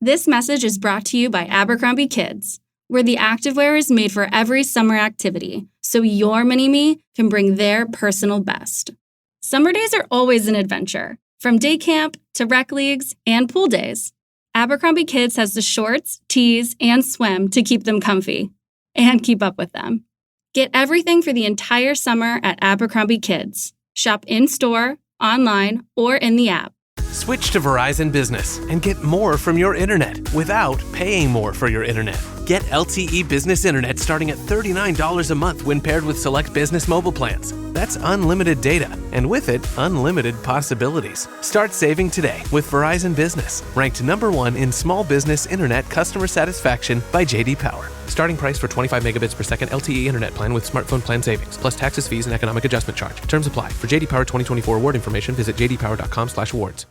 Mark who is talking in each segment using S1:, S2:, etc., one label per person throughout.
S1: This message is brought to you by Abercrombie Kids, where the activewear is made for every summer activity, so your mini-me can bring their personal best. Summer days are always an adventure, from day camp to rec leagues and pool days. Abercrombie Kids has the shorts, tees, and swim to keep them comfy and keep up with them. Get everything for the entire summer at Abercrombie Kids. Shop in-store, online, or in the app.
S2: Switch to Verizon Business and get more from your internet without paying more for your internet. Get LTE Business Internet starting at $39 a month when paired with select business mobile plans. That's unlimited data, and with it, unlimited possibilities. Start saving today with Verizon Business, ranked #1 in small business internet customer satisfaction by J.D. Power. Starting price for 25 megabits per second LTE internet plan with smartphone plan savings, plus taxes, fees, and economic adjustment charge. Terms apply. For J.D. Power 2024 award information, visit jdpower.com/awards.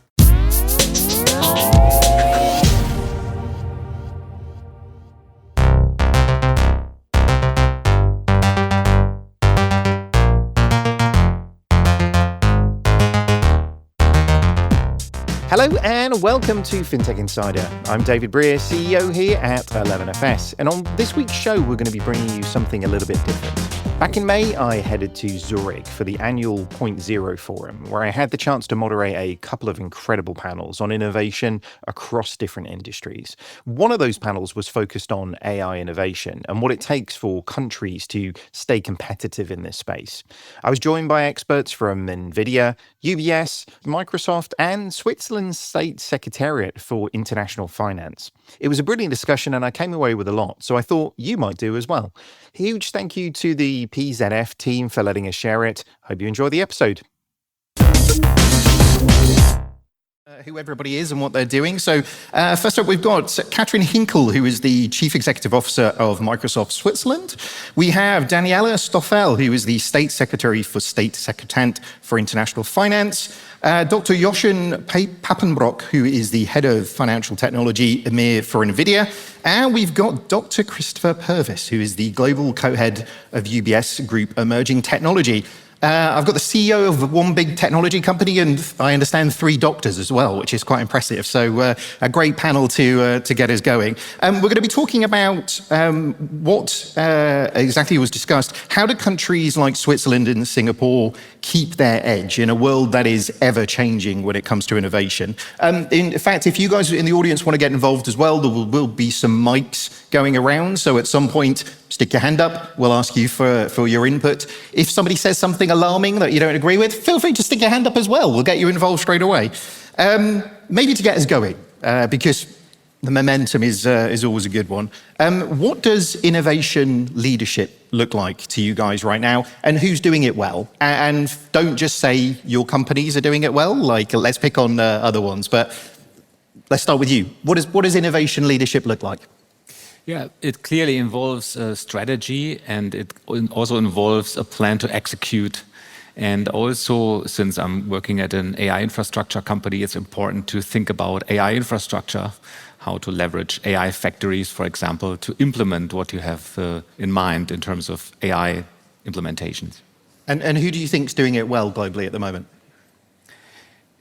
S3: Hello and welcome to Fintech Insider. I'm David Breer, CEO here at 11FS, and on this week's show we're going to be bringing you something a little bit different. Back in May, I headed to Zurich for the annual Point Zero Forum, where I had the chance to moderate a couple of incredible panels on innovation across different industries. One of those panels was focused on AI innovation and what it takes for countries to stay competitive in this space. I was joined by experts from NVIDIA, UBS, Microsoft, and Switzerland's State Secretariat for International Finance. It was a brilliant discussion and I came away with a lot, so I thought you might do as well. Huge thank you to the PZF team for letting us share it. Hope you enjoy the episode. Who everybody is and what they're doing. So first up, we've got Catrin Hinkel, who is the Chief Executive Officer of Microsoft Switzerland. We have Daniela Stoffel, who is the State Secretary for State Secretariat for International Finance. Dr. Jochen Pappenbrock, who is the Head of Financial Technology EMEA for NVIDIA. And we've got Dr. Christopher Purvis, who is the Global Co-Head of UBS Group Emerging Technology. I've got the CEO of one big technology company, and I understand 3 doctors as well, which is quite impressive. So a great panel to get us going. We're going to be talking about what exactly was discussed. How do countries like Switzerland and Singapore keep their edge in a world that is ever changing when it comes to innovation? In fact, if you guys in the audience want to get involved as well, there will be some mics going around. So at some point, stick your hand up. We'll ask you for your input. If somebody says something alarming that you don't agree with, feel free to stick your hand up as well. We'll get you involved straight away. Maybe to get us going, because the momentum is always a good one. What does innovation leadership look like to you guys right now, and who's doing it well? And don't just say your companies are doing it well. Like, let's pick on other ones. But let's start with you. What does innovation leadership look like?
S4: Yeah, it clearly involves a strategy, and it also involves a plan to execute. And also, since I'm working at an AI infrastructure company, it's important to think about AI infrastructure, how to leverage AI factories, for example, to implement what you have in mind in terms of AI implementations.
S3: And who do you think is doing it well globally at the moment?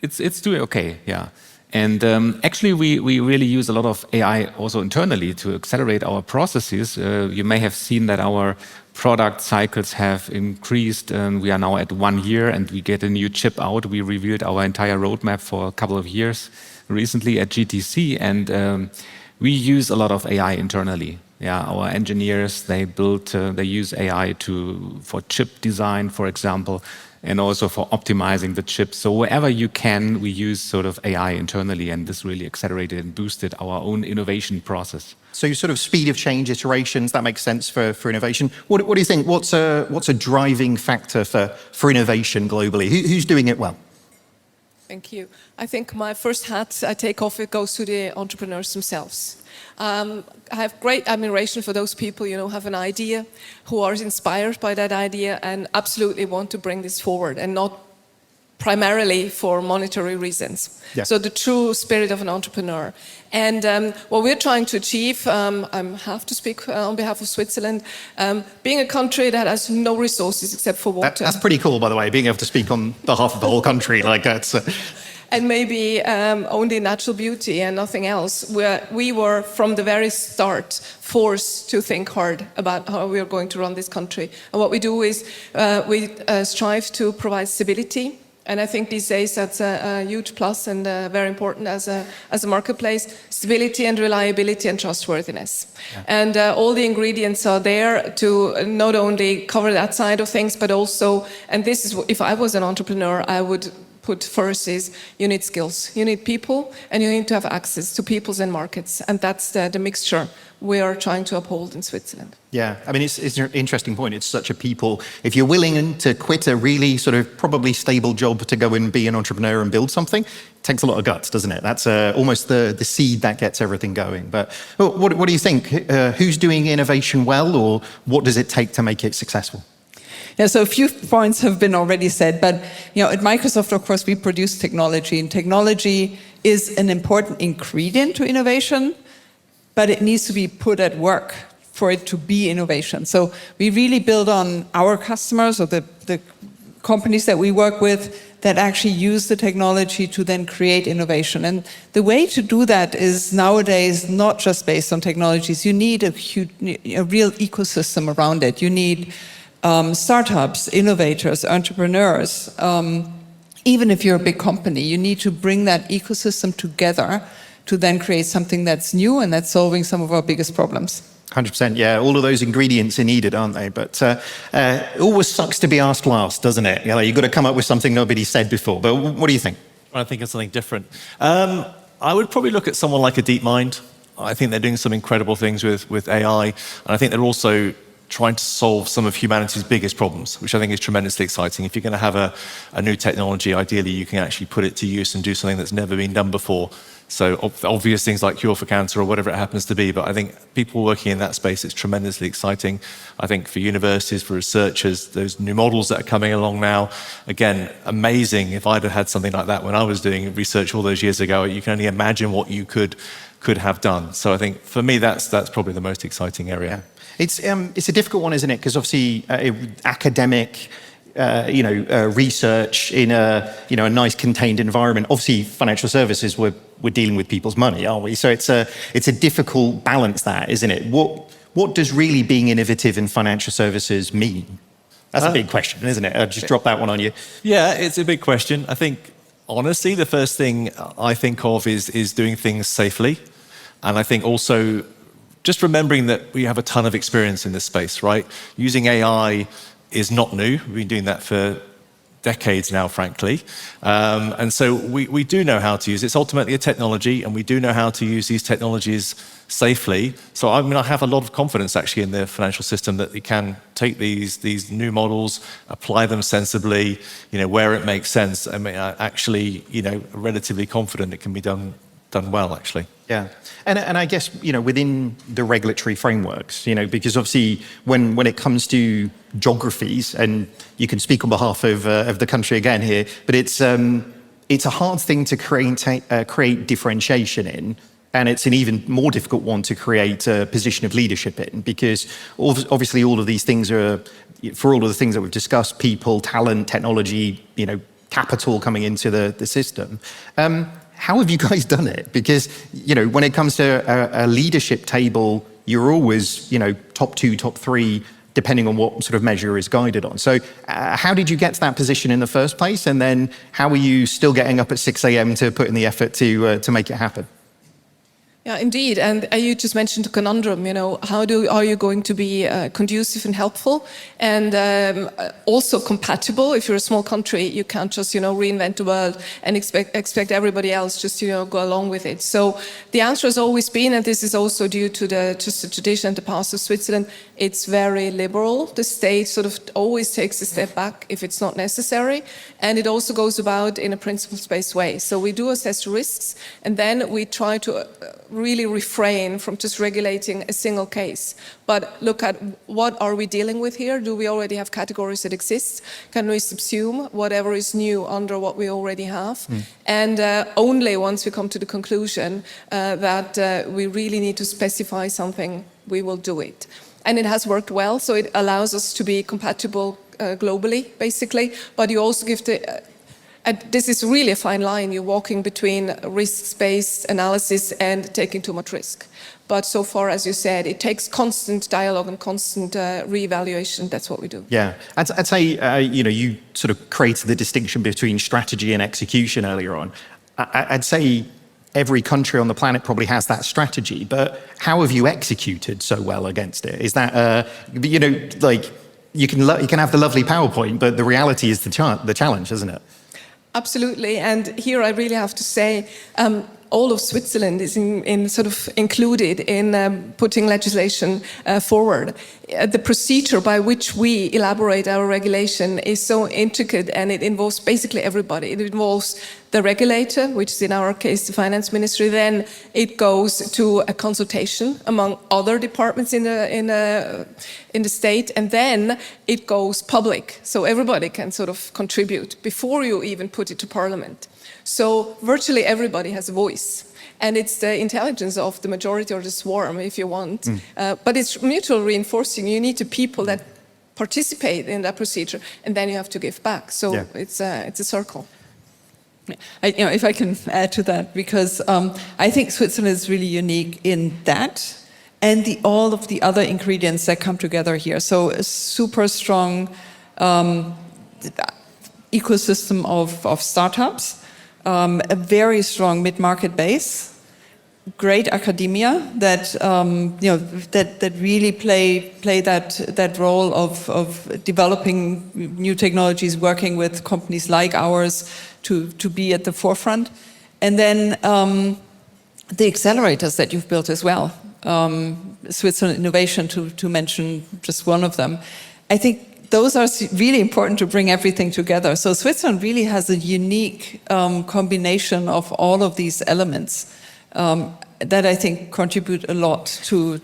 S4: It's doing okay, yeah. And actually, we really use a lot of AI also internally to accelerate our processes. You may have seen that our product cycles have increased. We are now at 1 year, and we get a new chip out. We revealed our entire roadmap for a couple of years recently at GTC, and we use a lot of AI internally. Yeah, our engineers, they use AI for chip design, for example, and also for optimizing the chip. So wherever you can, we use sort of AI internally, and this really accelerated and boosted our own innovation process.
S3: So your sort of speed of change, iterations, that makes sense for innovation. What do you think? What's a driving factor for innovation globally? Who's doing it well?
S5: Thank you. I think my first hat I take off, it goes to the entrepreneurs themselves. I have great admiration for those people, who have an idea, who are inspired by that idea and absolutely want to bring this forward, and not primarily for monetary reasons. Yeah. So the true spirit of an entrepreneur. And what we're trying to achieve, I have to speak on behalf of Switzerland, being a country that has no resources except for water.
S3: That's pretty cool, by the way, being able to speak on behalf of the whole country like that.
S5: and maybe only natural beauty and nothing else. We were from the very start forced to think hard about how we are going to run this country. And what we do is we strive to provide stability. And I think these days that's a huge plus and very important as a marketplace: stability and reliability and trustworthiness. Yeah. And all the ingredients are there to not only cover that side of things, but also, and this is, if I was an entrepreneur, I would put first is you need skills, you need people, and you need to have access to peoples and markets. And that's the mixture we are trying to uphold in Switzerland.
S3: Yeah, I mean, it's an interesting point. It's such a people, if you're willing to quit a really sort of probably stable job to go and be an entrepreneur and build something, it takes a lot of guts, doesn't it? That's almost the seed that gets everything going. But what do you think? Who's doing innovation well, or what does it take to make it successful?
S6: Yeah, so a few points have been already said, but at Microsoft, of course, we produce technology, and technology is an important ingredient to innovation, but it needs to be put at work for it to be innovation. So we really build on our customers, or the companies that we work with, that actually use the technology to then create innovation. And the way to do that is nowadays not just based on technologies. You need a real ecosystem around it. You need startups, innovators, entrepreneurs. Even if you're a big company, you need to bring that ecosystem together to then create something that's new and that's solving some of our biggest problems.
S3: 100%, yeah. All of those ingredients are needed, aren't they? But it always sucks to be asked last, doesn't it? You've got to come up with something nobody said before. But what do you think?
S7: I think of something different. I would probably look at someone like a DeepMind. I think they're doing some incredible things with AI. And I think they're also trying to solve some of humanity's biggest problems, which I think is tremendously exciting. If you're going to have a new technology, ideally you can actually put it to use and do something that's never been done before. So obvious things like cure for cancer or whatever it happens to be, but I think people working in that space, it's tremendously exciting. I think for universities, for researchers, those new models that are coming along now, again, amazing. If I'd have had something like that when I was doing research all those years ago, you can only imagine what you could have done. So I think for me, that's probably the most exciting area.
S3: Yeah. It's a difficult one, isn't it? Because obviously academic research in a nice contained environment. Obviously, financial services, we're dealing with people's money, aren't we? So it's a difficult balance, that, isn't it? What does really being innovative in financial services mean? That's a big question, isn't it? I'll just drop that one on you.
S7: Yeah, it's a big question. I think, honestly, the first thing I think of is doing things safely. And I think also just remembering that we have a ton of experience in this space, right? Using AI is not new. We've been doing that for decades now, frankly. And so we do know how to use it. It's ultimately a technology, and we do know how to use these technologies safely. So I have a lot of confidence actually in the financial system that we can take these new models, apply them sensibly, where it makes sense. I mean, actually, relatively confident it can be done well, actually.
S3: Yeah, and I guess within the regulatory frameworks, because obviously when it comes to geographies, and you can speak on behalf of the country again here, but it's a hard thing to create differentiation in, and it's an even more difficult one to create a position of leadership in, because obviously all of these things are, for all of the things that we've discussed, people, talent, technology, capital coming into the system. How have you guys done it? Because, when it comes to a leadership table, you're always, top 2, top 3, depending on what sort of measure is guided on. So how did you get to that position in the first place? And then how are you still getting up at 6 a.m. to put in the effort to make it happen?
S5: Yeah, indeed. And you just mentioned a conundrum, how are you going to be conducive and helpful and also compatible? If you're a small country, you can't just, reinvent the world and expect everybody else just to, go along with it. So the answer has always been, and this is also due to the tradition and the past of Switzerland, it's very liberal. The state sort of always takes a step back if it's not necessary. And it also goes about in a principles-based way. So we do assess risks, and then we try to really refrain from just regulating a single case, but look at what are we dealing with here? Do we already have categories that exist? Can we subsume whatever is new under what we already have? And only once we come to the conclusion that we really need to specify something, we will do it. And it has worked well, so it allows us to be compatible globally, basically, but you also give this is really a fine line. You're walking between risk-based analysis and taking too much risk. But so far, as you said, it takes constant dialogue and constant reevaluation. That's what we do.
S3: Yeah, I'd say, you sort of created the distinction between strategy and execution earlier on. I'd say every country on the planet probably has that strategy, but how have you executed so well against it? Is that, you can have the lovely PowerPoint, but the reality is the challenge, isn't it?
S5: Absolutely, and here I really have to say, all of Switzerland is sort of included in putting legislation forward. The procedure by which we elaborate our regulation is so intricate, and it involves basically everybody. It involves the regulator, which is in our case the finance ministry. Then it goes to a consultation among other departments in the state, and then it goes public, so everybody can sort of contribute before you even put it to parliament. So virtually everybody has a voice, and it's the intelligence of the majority or the swarm, if you want. But it's mutual reinforcing. You need the people that participate in that procedure, and then you have to give back. So it's a circle.
S6: If I can add to that, because I think Switzerland is really unique in that, and all of the other ingredients that come together here. So a super strong ecosystem of startups. A very strong mid-market base, great academia that that really play that role of developing new technologies, working with companies like ours to be at the forefront, and then the accelerators that you've built as well. Switzerland Innovation, to mention just one of them. I think those are really important to bring everything together. So Switzerland really has a unique combination of all of these elements that I think contribute a lot to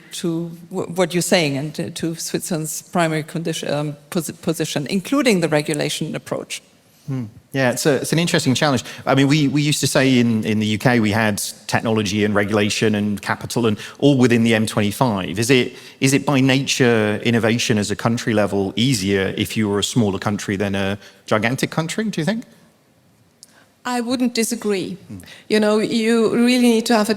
S6: what you're saying and to Switzerland's primary position, including the regulation approach.
S3: Yeah, it's an interesting challenge. I mean, we used to say in the UK we had technology and regulation and capital and all within the M25. Is it by nature innovation as a country level easier if you were a smaller country than a gigantic country, do you think?
S5: I wouldn't disagree. You really need to have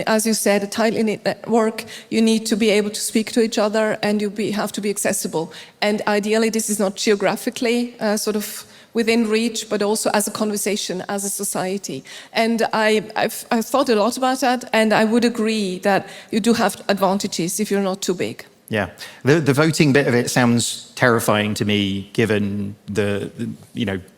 S5: as you said, a tightly knit network. You need to be able to speak to each other, and have to be accessible. And ideally, this is not geographically sort of within reach, but also as a conversation, as a society. And I've thought a lot about that, and I would agree that you do have advantages if you're not too big.
S3: Yeah, the voting bit of it sounds terrifying to me, given the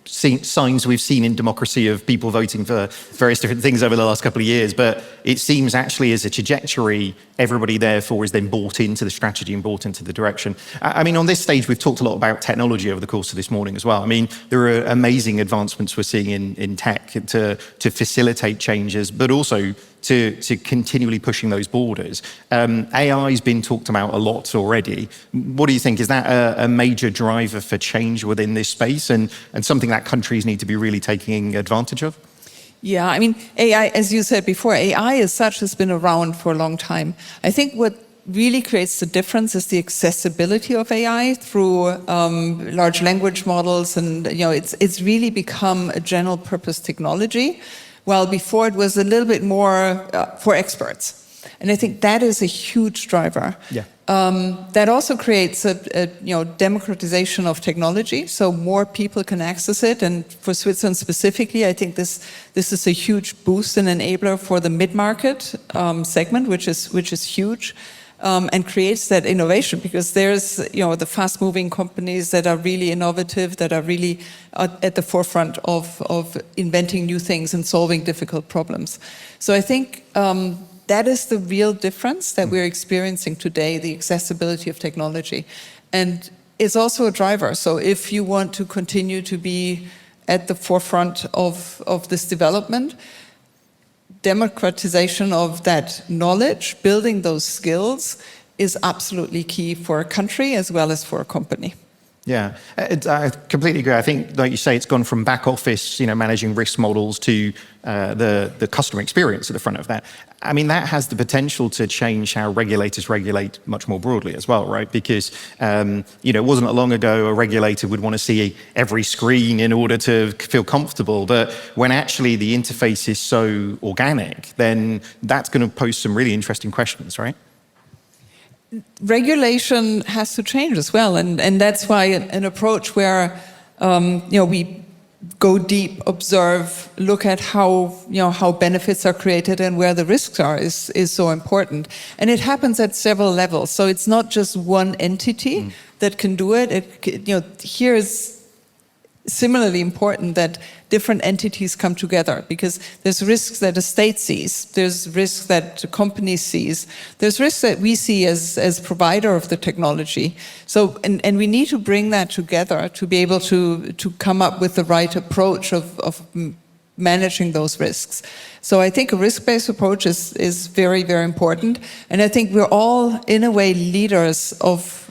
S3: signs we've seen in democracy of people voting for various different things over the last couple of years. But it seems actually as a trajectory, everybody therefore is then bought into the strategy and bought into the direction. I mean, on this stage, we've talked a lot about technology over the course of this morning as well. I mean, there are amazing advancements we're seeing in tech to facilitate changes, but also to continually pushing those borders. AI has been talked about a lot already. What do you think? Is that a major driver for change within this space and something that countries need to be really taking advantage of?
S6: Yeah, I mean, AI, as you said before, AI as such has been around for a long time. I think what really creates the difference is the accessibility of AI through large language models, and it's really become a general purpose technology, while before it was a little bit more for experts. And I think that is a huge driver.
S3: Yeah.
S6: That also creates a democratization of technology, so more people can access it. And for Switzerland specifically, I think this is a huge boost and enabler for the mid-market segment, which is huge, and creates that innovation, because there's the fast-moving companies that are really innovative, that are really at the forefront of inventing new things and solving difficult problems. So I think that is the real difference that we're experiencing today, the accessibility of technology. And it's also a driver. So if you want to continue to be at the forefront of this development, democratization of that knowledge, building those skills is absolutely key for a country as well as for a company.
S3: Yeah, I completely agree. I think, like you say, it's gone from back office, managing risk models to the customer experience at the front of that. I mean, that has the potential to change how regulators regulate much more broadly as well, right? Because, it wasn't long ago a regulator would want to see every screen in order to feel comfortable. But when actually the interface is so organic, then that's going to pose some really interesting questions, right?
S6: Regulation has to change as well. And that's why an approach where, we go deep, observe, look at how benefits are created and where the risks are is so important. And it happens at several levels. So it's not just one entity that can do it. Here is similarly important that different entities come together, because there's risks that a state sees, there's risks that a company sees, there's risks that we see as provider of the technology. So, and we need to bring that together to be able to come up with the right approach of managing those risks. So I think a risk-based approach is very, very important. And I think we're all, in a way, leaders of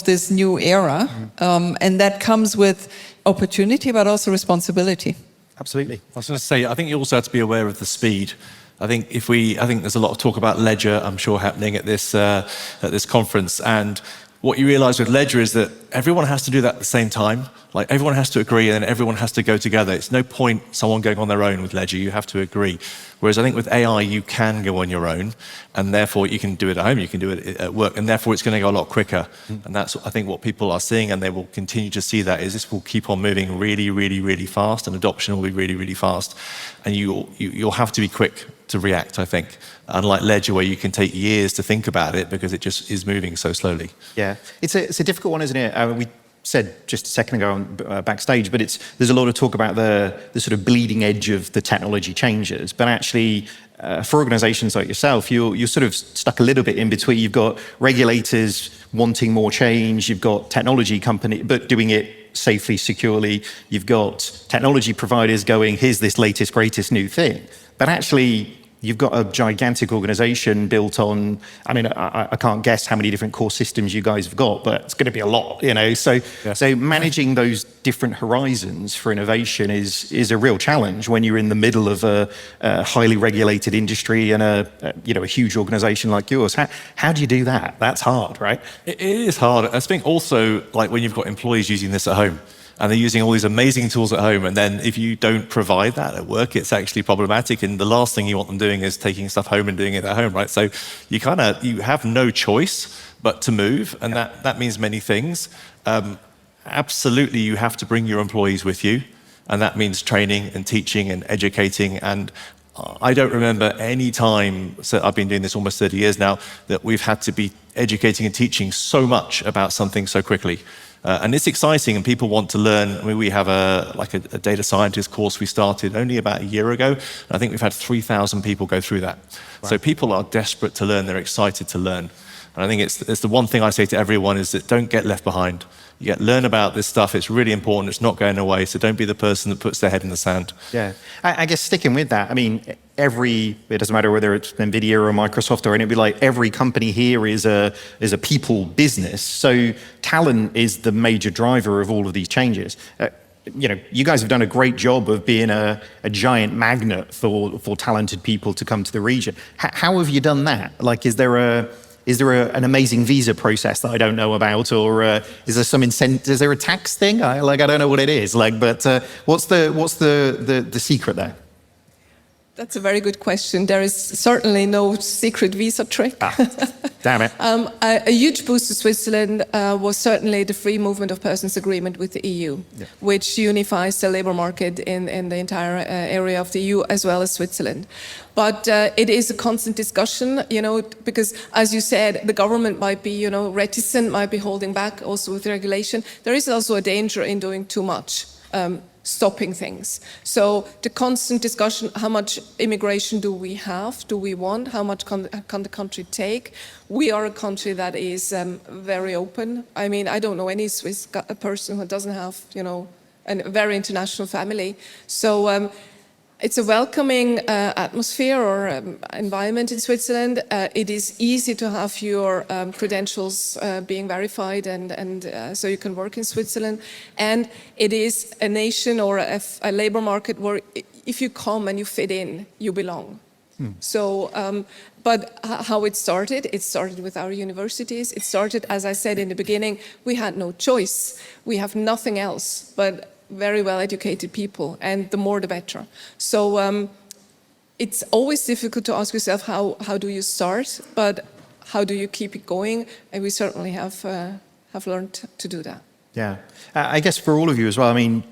S6: this new era. And that comes with opportunity, but also responsibility.
S3: Absolutely.
S7: I was going to say, I think you also have to be aware of the speed. I think there's a lot of talk about Ledger, I'm sure, happening at this conference. And what you realize with Ledger is that everyone has to do that at the same time. Like, everyone has to agree, and then everyone has to go together. It's no point someone going on their own with Ledger. You have to agree. Whereas I think with AI, you can go on your own, and therefore you can do it at home, you can do it at work, and therefore it's going to go a lot quicker. And that's, I think, what people are seeing, and they will continue to see that, is this will keep on moving really, really, really fast, and adoption will be really, really fast. And you'll have to be quick to react, I think. Unlike Ledger, where you can take years to think about it because it just is moving so slowly.
S3: Yeah, it's a difficult one, isn't it? We said just a second ago backstage, but there's a lot of talk about the sort of bleeding edge of the technology changes. But actually, for organizations like yourself, you're sort of stuck a little bit in between. You've got regulators wanting more change. You've got technology company, but doing it safely, securely. You've got technology providers going, here's this latest, greatest new thing. But actually, you've got a gigantic organization built on, I mean, I can't guess how many different core systems you guys have got, but it's going to be a lot, So, so managing those different horizons for innovation is a real challenge when you're in the middle of a highly regulated industry and a huge organization like yours. How do you do that? That's hard, right?
S7: It is hard. I think also, like, when you've got employees using this at home, and they're using all these amazing tools at home, and then if you don't provide that at work, it's actually problematic. And the last thing you want them doing is taking stuff home and doing it at home, right? So you have no choice but to move, and that means many things. Absolutely, you have to bring your employees with you, and that means training and teaching and educating. And I don't remember any time, so I've been doing this almost 30 years now, that we've had to be educating and teaching so much about something so quickly. And it's exciting, and people want to learn. I mean, we have a data scientist course we started only about a year ago, and I think we've had 3,000 people go through that. Wow. So people are desperate to learn, they're excited to learn. And I think it's the one thing I say to everyone is that don't get left behind. Learn about this stuff, it's really important, it's not going away, so don't be the person that puts their head in the sand.
S3: Yeah, I guess sticking with that, I mean, it doesn't matter whether it's NVIDIA or Microsoft or anything, like every company here is a people business, so talent is the major driver of all of these changes. You guys have done a great job of being a giant magnet for talented people to come to the region. How have you done that? Like, is there an amazing visa process that I don't know about, or is there some incentive? Is there a tax thing? I don't know what it is. But what's the secret there?
S5: That's a very good question. There is certainly no secret visa trick.
S3: Damn it.
S5: A huge boost to Switzerland was certainly the free movement of persons agreement with the EU, which unifies the labor market in the entire area of the EU as well as Switzerland. But it is a constant discussion, because, as you said, the government might be, reticent, might be holding back also with regulation. There is also a danger in doing too much. Stopping things. So the constant discussion, how much immigration do we have, do we want, how much can the country take? We are a country that is very open. I mean, I don't know any Swiss person who doesn't have, a very international family. So it's a welcoming atmosphere or environment in Switzerland. It is easy to have your credentials being verified, and so you can work in Switzerland. And it is a nation or a labor market where if you come and you fit in, you belong. So, but how it started with our universities. It started, as I said in the beginning, we had no choice. We have nothing else but very well-educated people, and the more the better. So it's always difficult to ask yourself, how do you start, but how do you keep it going? And we certainly have learned to do that.
S3: Yeah, I guess for all of you as well, I mean,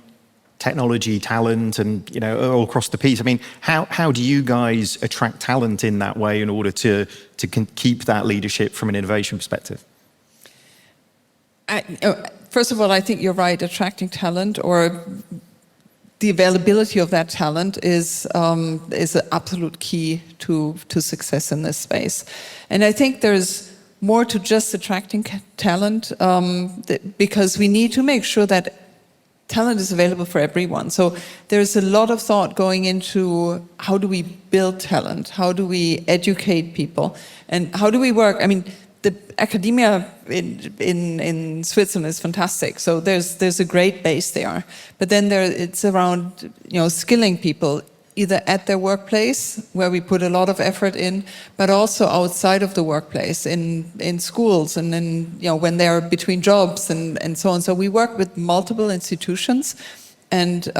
S3: technology, talent, and all across the piece. I mean, how do you guys attract talent in that way in order to keep that leadership from an innovation perspective?
S6: First of all, I think you're right. Attracting talent, or the availability of that talent, is an absolute key to success in this space. And I think there's more to just attracting talent, because we need to make sure that talent is available for everyone. So there's a lot of thought going into how do we build talent, how do we educate people, and how do we work. I mean, the academia in Switzerland is fantastic. So there's a great base there. But then it's around skilling people, either at their workplace, where we put a lot of effort in, but also outside of the workplace, in schools, and then when they're between jobs and so on. So we work with multiple institutions, and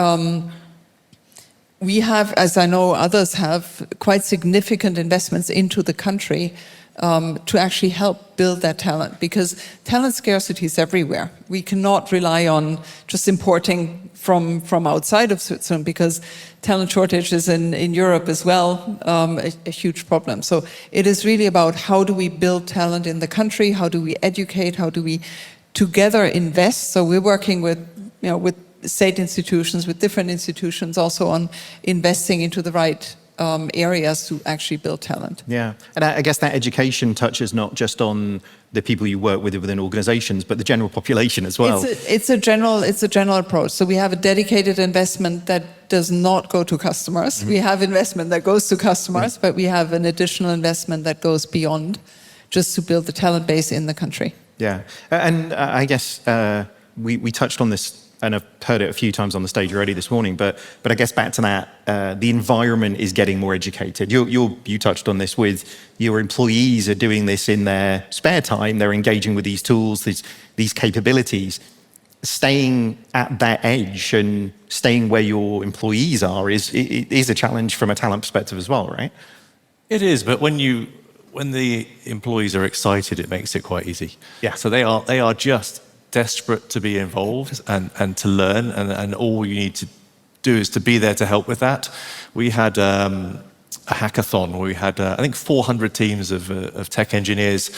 S6: we have, as I know others have, quite significant investments into the country to actually help build that talent, because talent scarcity is everywhere. We cannot rely on just importing from outside of Switzerland, because talent shortages in Europe as well, a huge problem. So it is really about how do we build talent in the country, how do we educate, how do we together invest. So we're working with state institutions, with different institutions also on investing into the right areas to actually build talent.
S3: Yeah, and I guess that education touches not just on the people you work with within organizations, but the general population as well.
S6: It's a general approach. So we have a dedicated investment that does not go to customers. Mm-hmm. We have investment that goes to customers, but we have an additional investment that goes beyond, just to build the talent base in the country.
S3: Yeah, and I guess we touched on this, and I've heard it a few times on the stage already this morning, but I guess back to that, the environment is getting more educated. You touched on this with your employees are doing this in their spare time. They're engaging with these tools, these capabilities. Staying at that edge and staying where your employees are is a challenge from a talent perspective as well, right?
S7: It is, but when the employees are excited, it makes it quite easy.
S3: Yeah.
S7: So they are just desperate to be involved and to learn, and all you need to do is to be there to help with that. We had a hackathon where we had I think 400 teams of tech engineers,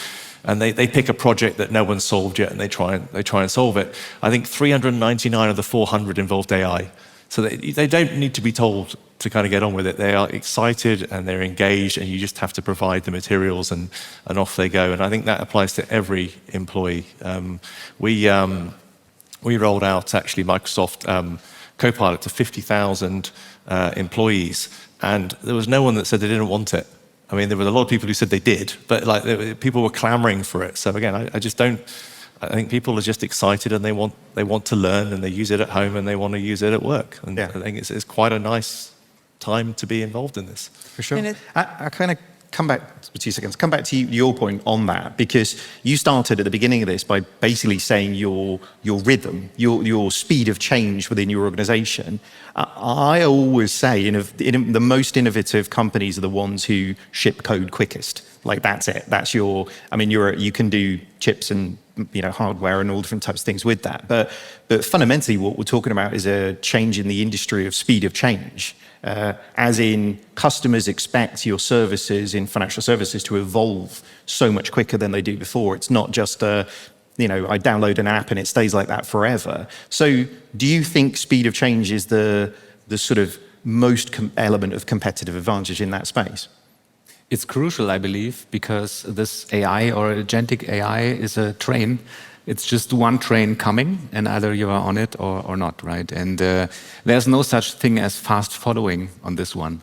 S7: and they pick a project that no one's solved yet, and they try and solve it. I think 399 of the 400 involved AI. So they don't need to be told to kind of get on with it. They are excited and they're engaged, and you just have to provide the materials, and off they go. And I think that applies to every employee. We rolled out actually Microsoft Copilot to 50,000 employees, and there was no one that said they didn't want it. I mean, there were a lot of people who said they did, but people were clamoring for it. So again, I think people are just excited, and they want to learn, and they use it at home, and they want to use it at work. And yeah. I think it's quite a nice time to be involved in this.
S3: For sure. I kind of come back for 2 seconds, come back to your point on that, because you started at the beginning of this by basically saying your rhythm, your speed of change within your organization. I always say the most innovative companies are the ones who ship code quickest. Like that's it. That's you can do chips and hardware and all different types of things with that. But fundamentally what we're talking about is a change in the industry of speed of change. As in, customers expect your services in financial services to evolve so much quicker than they do before. It's not just I download an app and it stays like that forever. So do you think speed of change is the sort of most element of competitive advantage in that space?
S4: It's crucial, I believe, because this AI or agentic AI is a train. It's just one train coming, and either you are on it or not, right? And there's no such thing as fast following on this one.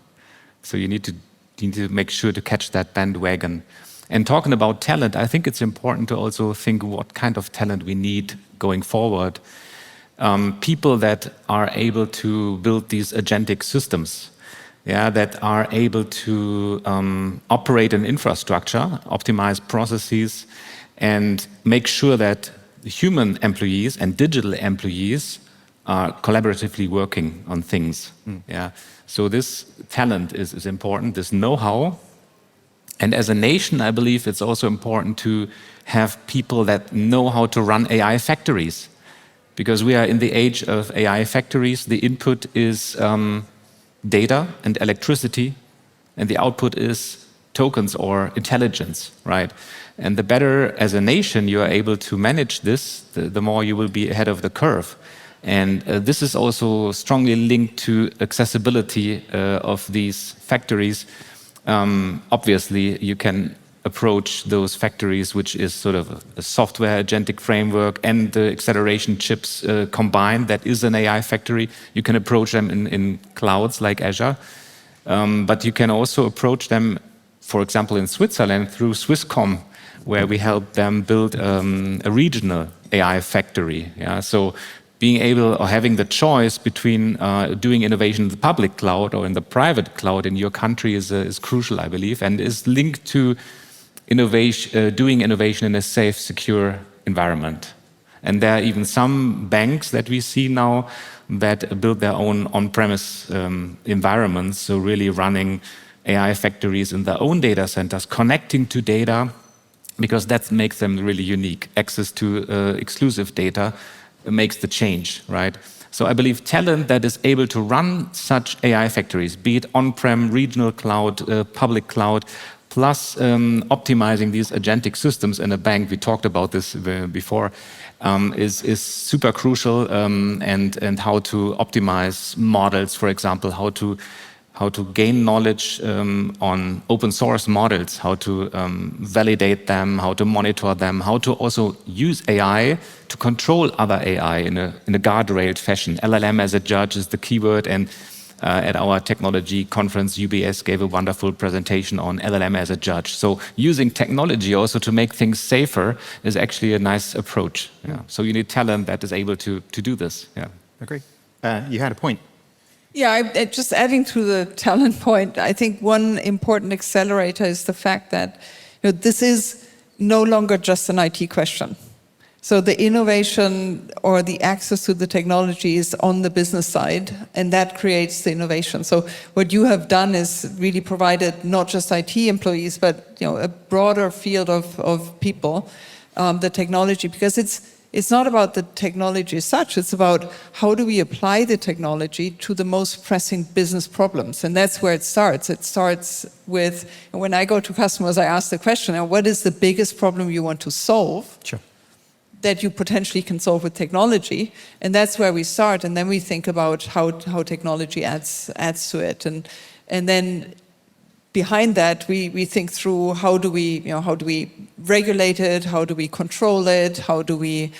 S4: So you need to make sure to catch that bandwagon. And talking about talent, I think it's important to also think what kind of talent we need going forward. People that are able to build these agentic systems. that are able to operate an infrastructure, optimize processes, and make sure that human employees and digital employees are collaboratively working on things. So this talent is important, this know-how. And as a nation, I believe it's also important to have people that know how to run AI factories. Because we are in the age of AI factories. The input is data and electricity, and the output is tokens or intelligence, right? And the better as a nation you are able to manage this, the more you will be ahead of the curve. And this is also strongly linked to accessibility of these factories. Obviously, you can approach those factories, which is sort of a software agentic framework and the acceleration chips combined, that is an AI factory. You can approach them in clouds like Azure, but you can also approach them, for example, in Switzerland through Swisscom, where we help them build a regional AI factory. So being able or having the choice between doing innovation in the public cloud or in the private cloud in your country is crucial, I believe, and is linked to innovation, doing innovation in a safe, secure environment. And there are even some banks that we see now that build their own on-premise environments, so really running AI factories in their own data centers, connecting to data, because that makes them really unique. Access to exclusive data makes the change, right? So I believe talent that is able to run such AI factories, be it on-prem, regional cloud, public cloud, plus optimizing these agentic systems in a bank, we talked about this before, is super crucial, and how to optimize models, for example, how to gain knowledge on open source models, how to validate them, how to monitor them, how to also use AI to control other AI in a guardrailed fashion. LLM as a judge is the keyword, and at our technology conference, UBS gave a wonderful presentation on LLM as a judge. So using technology also to make things safer is actually a nice approach. So you need talent that is able to do this.
S3: Agree. You had a point.
S6: Yeah, just adding to the talent point, I think one important accelerator is the fact that this is no longer just an IT question. So the innovation or the access to the technology is on the business side, and that creates the innovation. So what you have done is really provided not just IT employees, but a broader field of people, the technology, because it's not about the technology as such, it's about how do we apply the technology to the most pressing business problems. And that's where it starts. It starts with, when I go to customers, I ask the question, what is the biggest problem you want to solve?
S3: Sure.
S6: That you potentially can solve with technology, and that's where we start, and then we think about how technology adds to it, and then behind that we think through how do we regulate it, how do we control it, how do we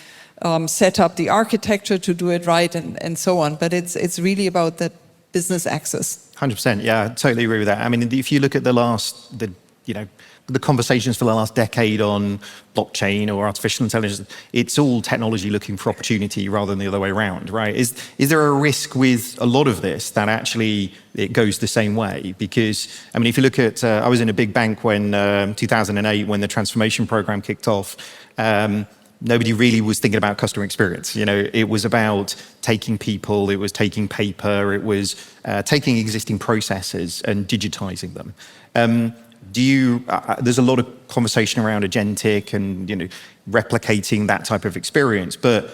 S6: set up the architecture to do it right, and so on. But it's really about that business access.
S3: 100%, yeah, I totally agree with that. I mean, if you look at the conversations for the last decade on blockchain or artificial intelligence, it's all technology looking for opportunity rather than the other way around, right? Is there a risk with a lot of this that actually it goes the same way? Because, I mean, if you look at, I was in a big bank when 2008, when the transformation program kicked off, nobody really was thinking about customer experience. It was about taking people, it was taking paper, it was taking existing processes and digitizing them. There's a lot of conversation around agentic and replicating that type of experience, but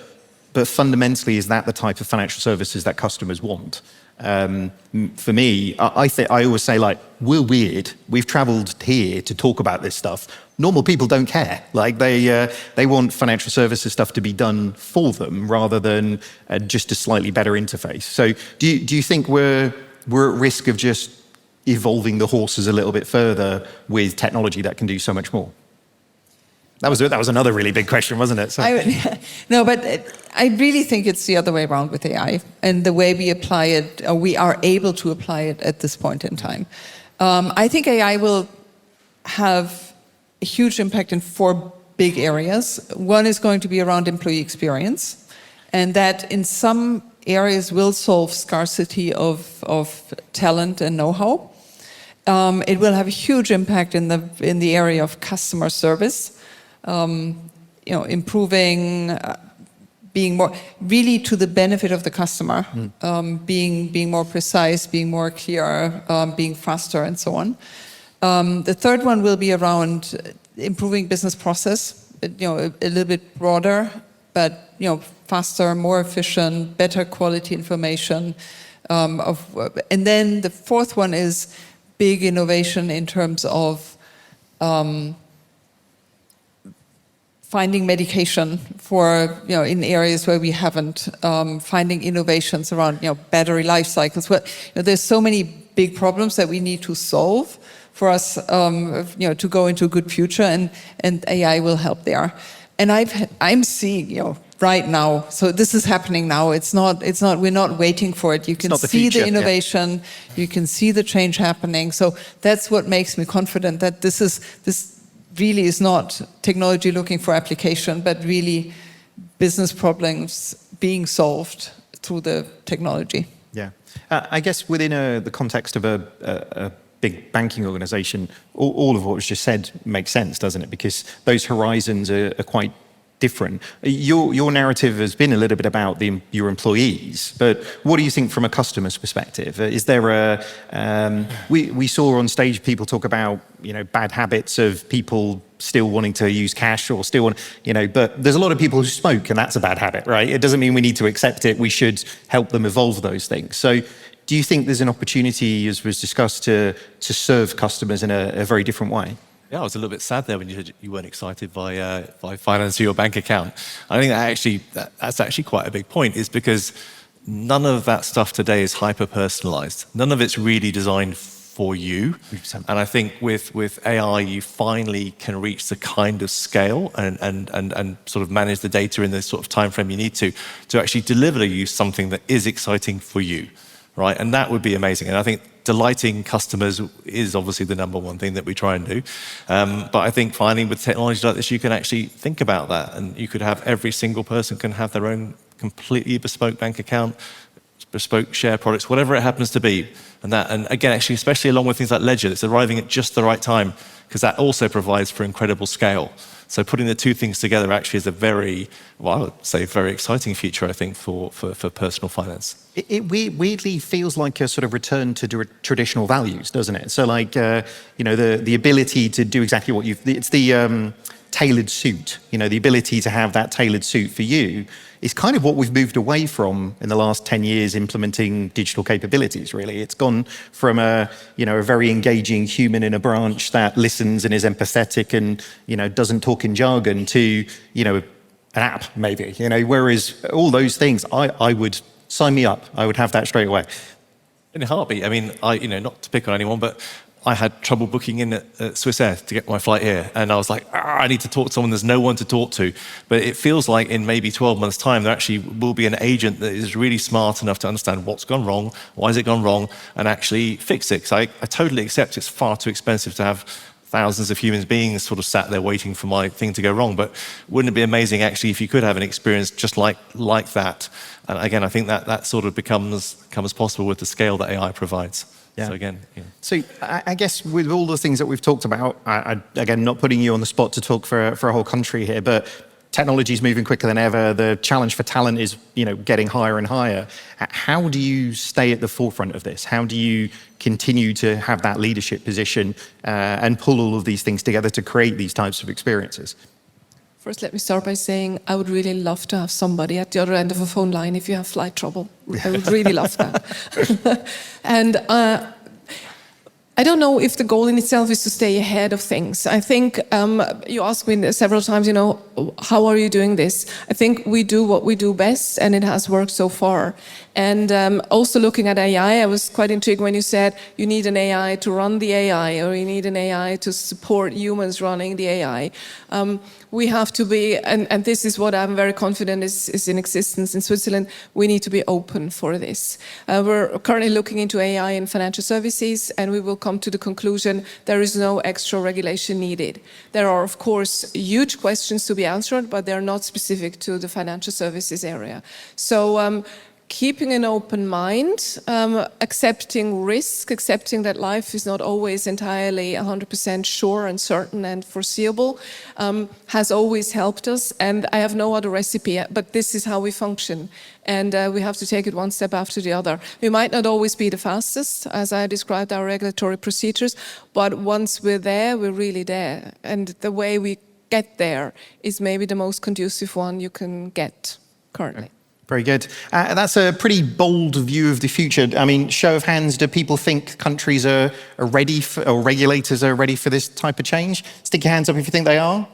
S3: fundamentally, is that the type of financial services that customers want? For me, I always say, like, we're weird. We've traveled here to talk about this stuff. Normal people don't care. Like they want financial services stuff to be done for them rather than just a slightly better interface. So do you think we're at risk of just evolving the horses a little bit further with technology that can do so much more? That was another really big question, wasn't it? So.
S6: No, but I really think it's the other way around with AI and the way we apply it, or we are able to apply it at this point in time. I think AI will have a huge impact in 4 big areas. One is going to be around employee experience, and that in some areas will solve scarcity of talent and know-how. It will have a huge impact in the area of customer service, improving, being more really to the benefit of the customer, being more precise, being more clear, being faster, and so on. The third one will be around improving business process, a little bit broader, but faster, more efficient, better quality information. And then the fourth one is big innovation in terms of finding medication for, in areas where we haven't, finding innovations around, battery life cycles. Well, there's so many big problems that we need to solve for us, to go into a good future, and AI will help there. And I'm seeing, right now, so this is happening now. It's not. We're not waiting for it. You can see the innovation. You can see the change happening. So that's what makes me confident that this really is not technology looking for application, but really business problems being solved through the technology.
S3: Yeah, I guess within the context of a big banking organization, all of what was just said makes sense, doesn't it? Because those horizons are quite different. Your narrative has been a little bit about your employees, but what do you think from a customer's perspective? Is there we saw on stage people talk about, bad habits of people still wanting to use cash or still want, but there's a lot of people who smoke, and that's a bad habit, right? It doesn't mean we need to accept it. We should help them evolve those things. So do you think there's an opportunity, as was discussed, to serve customers in a very different way?
S7: Yeah, I was a little bit sad there when you said you weren't excited by financing your bank account. I think that's actually quite a big point, is because none of that stuff today is hyper-personalized. None of it's really designed for you. 100%. And I think with AI, you finally can reach the kind of scale and sort of manage the data in the sort of time frame you need to actually deliver you something that is exciting for you, right? And that would be amazing. And I think delighting customers is obviously the number one thing that we try and do. But I think finally with technology like this, you can actually think about that, and you could have every single person can have their own completely bespoke bank account, bespoke share products, whatever it happens to be. And again, actually, especially along with things like Ledger, it's arriving at just the right time, because that also provides for incredible scale. So putting the two things together actually is a very, I would say, very exciting future, I think, for personal finance.
S3: It weirdly feels like a sort of return to traditional values, doesn't it? So like, the ability to do exactly what it's the tailored suit, the ability to have that tailored suit for you is kind of what we've moved away from in the last 10 years implementing digital capabilities, really. It's gone from a very engaging human in a branch that listens and is empathetic and, doesn't talk in jargon to, an app maybe, whereas all those things, I would sign me up. I would have that straight away.
S7: In a heartbeat. I mean, not to pick on anyone, but I had trouble booking in at Swiss Air to get my flight here. And I was like, I need to talk to someone. There's no one to talk to. But it feels like in maybe 12 months' time, there actually will be an agent that is really smart enough to understand what's gone wrong, why has it gone wrong, and actually fix it. Because I totally accept it's far too expensive to have thousands of human beings sort of sat there waiting for my thing to go wrong. But wouldn't it be amazing, actually, if you could have an experience just like that? And again, I think that sort of becomes possible with the scale that AI provides. Yeah. So again,
S3: So I guess with all the things that we've talked about, again, not putting you on the spot to talk for a whole country here, but technology is moving quicker than ever. The challenge for talent is, getting higher and higher. How do you stay at the forefront of this? How do you continue to have that leadership position and pull all of these things together to create these types of experiences?
S5: First, let me start by saying I would really love to have somebody at the other end of a phone line if you have flight trouble. I would really love that. And I don't know if the goal in itself is to stay ahead of things. I think you asked me several times, how are you doing this? I think we do what we do best, and it has worked so far. And also looking at AI, I was quite intrigued when you said you need an AI to run the AI, or you need an AI to support humans running the AI. We have to be, and this is what I'm very confident is in existence in Switzerland, we need to be open for this. We're currently looking into AI in financial services, and we will come to the conclusion there is no extra regulation needed. There are, of course, huge questions to be answered, but they're not specific to the financial services area. So keeping an open mind, accepting risk, accepting that life is not always entirely 100% sure and certain and foreseeable, has always helped us. And I have no other recipe, but this is how we function. And we have to take it one step after the other. We might not always be the fastest, as I described our regulatory procedures, but once we're there, we're really there. And the way we get there is maybe the most conducive one you can get currently.
S3: Very good. That's a pretty bold view of the future. I mean, show of hands, do people think countries are ready for, or regulators are ready for this type of change? Stick your hands up if you think they are.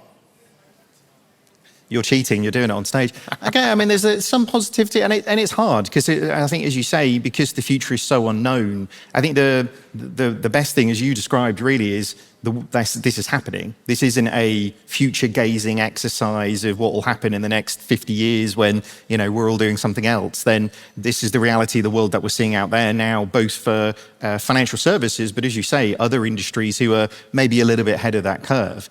S3: You're cheating, you're doing it on stage. Okay, I mean, there's some positivity, and it's hard, because I think, as you say, because the future is so unknown, I think the best thing, as you described, really is this is happening. This isn't a future-gazing exercise of what will happen in the next 50 years when, you know, we're all doing something else. Then this is the reality of the world that we're seeing out there now, both for financial services, but as you say, other industries who are maybe a little bit ahead of that curve.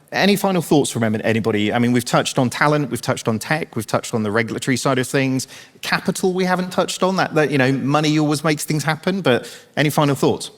S3: Any final thoughts from anybody? I mean, we've touched on talent, we've touched on tech, we've touched on the regulatory side of things. Capital we haven't touched on, that you know, money always makes things happen, but any final thoughts?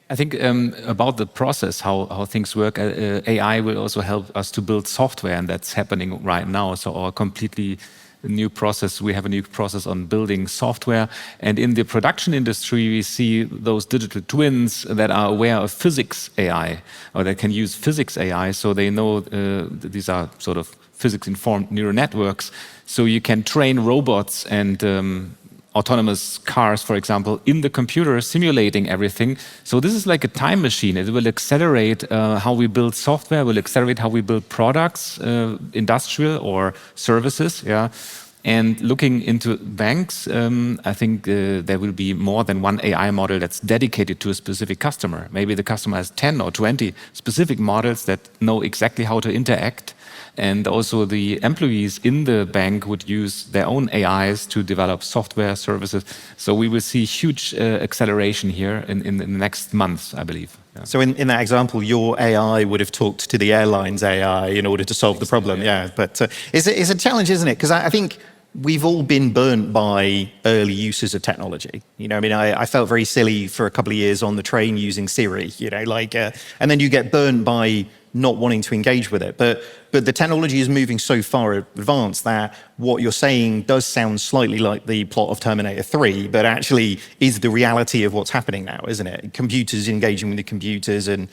S4: I think about the process, how things work, AI will also help us to build software, and that's happening right now. So our completely new process, we have a new process on building software. And in the production industry, we see those digital twins that are aware of physics AI, or that can use physics AI, so they know these are sort of physics-informed neural networks. So you can train robots and autonomous cars, for example, in the computer, simulating everything. So this is like a time machine. It will accelerate how we build software, will accelerate how we build products, industrial or services. Yeah. And looking into banks, I think there will be more than one AI model that's dedicated to a specific customer. Maybe the customer has 10 or 20 specific models that know exactly how to interact. And also the employees in the bank would use their own AIs to develop software services. So we will see huge acceleration here in the next months, I believe. Yeah.
S3: So in that example, your AI would have talked to the airline's AI in order to solve the problem. Yeah, but it's a challenge, isn't it? Because I think we've all been burnt by early uses of technology. You know, I mean, I felt very silly for a couple of years on the train using Siri, you know, like, and then you get burnt by not wanting to engage with it. But the technology is moving so far advanced that what you're saying does sound slightly like the plot of Terminator 3, but actually is the reality of what's happening now, isn't it? Computers engaging with the computers and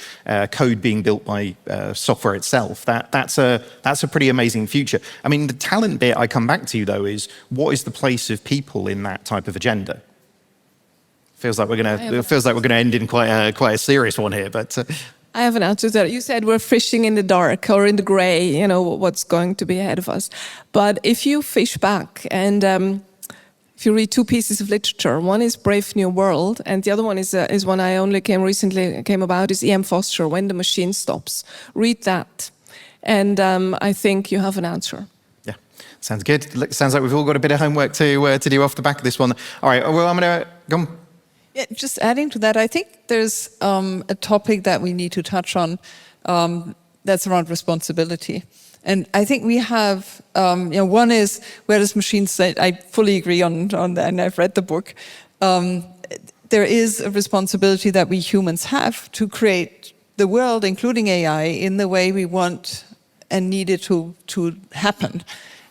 S3: code being built by software itself. That's a pretty amazing future. I mean, the talent bit I come back to, though, is what is the place of people in that type of agenda? Feels like we're gonna end in quite a serious one here, but.
S5: I have an answer to that. You said we're fishing in the dark or in the gray, you know, what's going to be ahead of us. But if you fish back and if you read two pieces of literature, one is Brave New World, and the other one is one I only recently came about, is E.M. Foster, When the Machine Stops. Read that, and I think you have an answer.
S3: Yeah, sounds good. Sounds like we've all got a bit of homework to do off the back of this one. All right, well, I'm going to go on.
S6: Yeah, just adding to that, I think there's a topic that we need to touch on that's around responsibility. And I think we have, you know, one is where does machines say, I fully agree on that, and I've read the book. There is a responsibility that we humans have to create the world, including AI, in the way we want and need it to happen.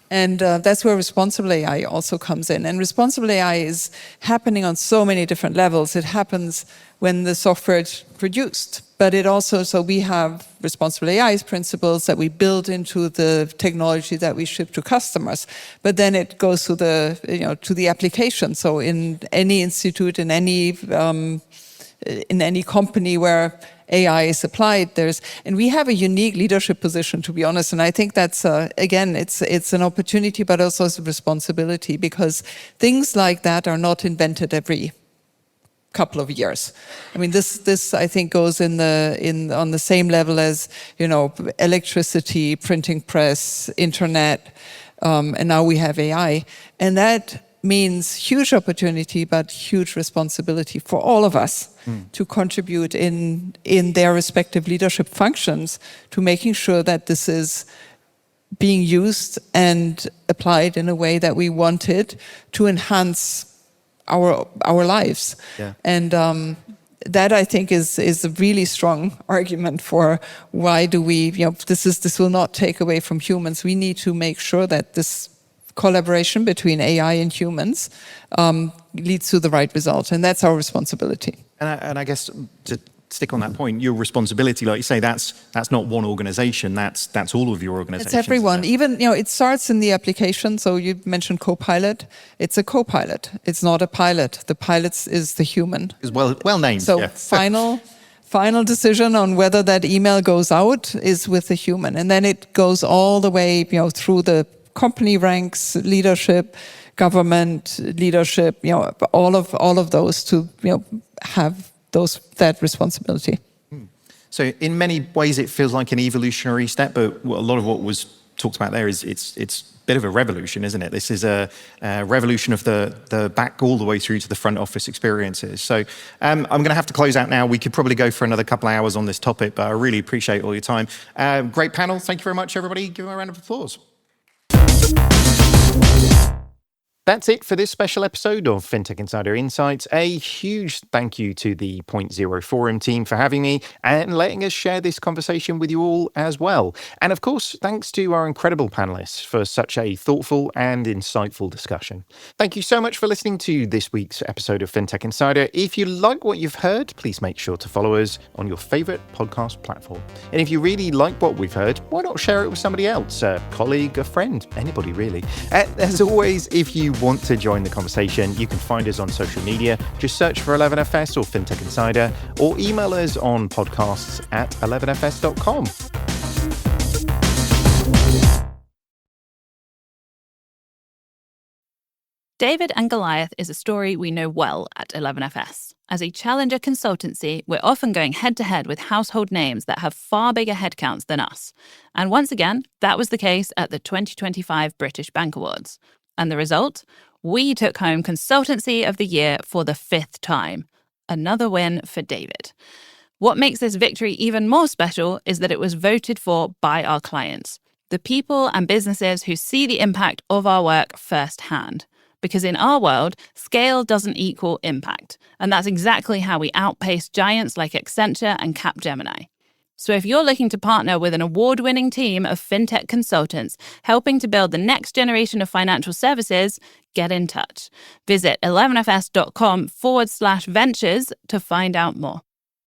S6: And that's where responsible AI also comes in. And responsible AI is happening on so many different levels. It happens when the software is produced, but it also, so we have responsible AI's principles that we build into the technology that we ship to customers. But then it goes to the, you know, to the application. So in any institute, in any company where AI is applied, and we have a unique leadership position, to be honest, and I think that's, again, it's an opportunity, but also a responsibility, because things like that are not invented every couple of years. I mean, this I think goes on the same level as, you know, electricity, printing press, internet, and now we have AI, and that means huge opportunity, but huge responsibility for all of us to contribute in their respective leadership functions to making sure that this is being used and applied in a way that we wanted to enhance our lives.
S3: Yeah.
S6: And that, I think, is a really strong argument for why do we, this will not take away from humans. We need to make sure that this collaboration between AI and humans leads to the right result. And that's our responsibility.
S3: And I guess to stick on that point, your responsibility, like you say, that's not one organization, that's all of your organizations.
S6: It's everyone. Even, it starts in the application. So you mentioned Copilot. It's a Copilot. It's not a pilot. The pilot is the human.
S3: Is well named.
S6: So
S3: yeah.
S6: final decision on whether that email goes out is with the human. And then it goes all the way, through the company ranks, leadership, government leadership, all of those to, have that responsibility.
S3: So in many ways, it feels like an evolutionary step, but a lot of what was talked about there is it's a bit of a revolution, isn't it? This is a revolution of the back all the way through to the front office experiences. So I'm going to have to close out now. We could probably go for another couple of hours on this topic, but I really appreciate all your time. Great panel. Thank you very much, everybody. Give them a round of applause. That's it for this special episode of Fintech Insider Insights. A huge thank you to the Point Zero Forum team for having me and letting us share this conversation with you all as well. And of course, thanks to our incredible panelists for such a thoughtful and insightful discussion. Thank you so much for listening to this week's episode of Fintech Insider. If you like what you've heard, please make sure to follow us on your favorite podcast platform. And if you really like what we've heard, why not share it with somebody else, a colleague, a friend, anybody really. As always, if you want to join the conversation, you can find us on social media. Just search for 11FS or Fintech Insider, or email us on podcasts@11fs.com.
S8: David and Goliath is a story we know well at 11FS. As a challenger consultancy, we're often going head-to-head with household names that have far bigger headcounts than us. And once again, that was the case at the 2025 British Bank Awards. And the result? We took home Consultancy of the Year for the 5th time. Another win for David. What makes this victory even more special is that it was voted for by our clients, the people and businesses who see the impact of our work firsthand. Because in our world, scale doesn't equal impact. And that's exactly how we outpace giants like Accenture and Capgemini. So if you're looking to partner with an award-winning team of fintech consultants helping to build the next generation of financial services, get in touch. Visit 11fs.com/ventures to find out more.